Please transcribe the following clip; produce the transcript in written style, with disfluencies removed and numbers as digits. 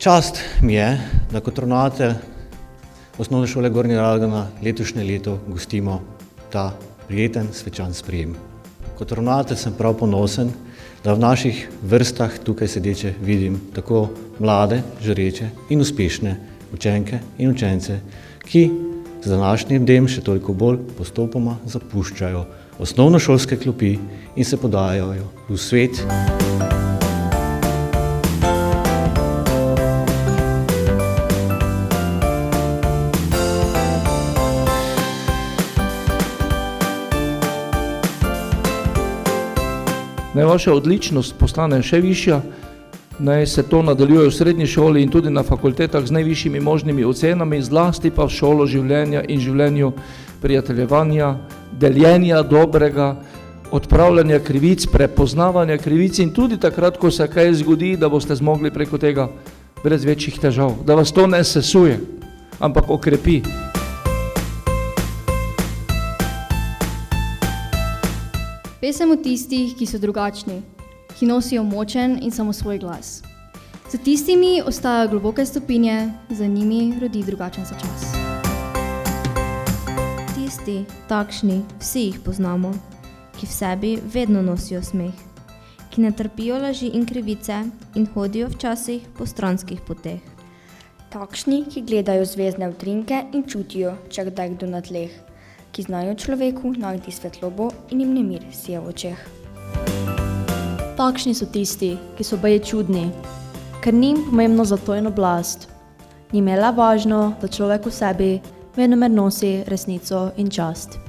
Čast mi je, da kot ravnatelj Osnovne šole Gornja Radgona letošnje leto gostimo ta prijeten svečan sprejem. Kot ravnatelj sem prav ponosen, da v naših vrstah tukaj sedeče vidim tako mlade, žareče in uspešne učenke in učence, ki z današnjim dnem še toliko bolj postopoma zapuščajo osnovnošolske klopi in se podajajo v svet. Naj vaša odličnost postane še višja, naj se to nadaljuje v srednji šoli in tudi na fakultetah z najvišjimi možnimi ocenami, zlasti pa v šolo življenja in življenju prijateljevanja, deljenja dobrega, odpravljanja krivic, prepoznavanja krivic in tudi takrat, ko se kaj zgodi, da boste zmogli preko tega brez večjih težav, da vas to ne sesuje, ampak okrepi. Pesem o tistih, ki so drugačni, ki nosijo močen in samosvoj glas. Za tistimi ostajajo globoke stopinje, za njimi rodi drugačen se čas. Tisti, takšni, vsi jih poznamo, ki v sebi vedno nosijo smeh, ki ne trpijo laži in krivice in hodijo včasih po stranskih poteh. Takšni, ki gledajo zvezdne utrinke in čutijo, če kdaj kdo na tleh, ki znajo človeku najti svetlobo in jim nemir sije v očeh. Takšni so tisti, ki so baje čudni, ker njim pomembno zato in oblast. Njim je le važno, da človek v sebi venomer nosi resnico in čast.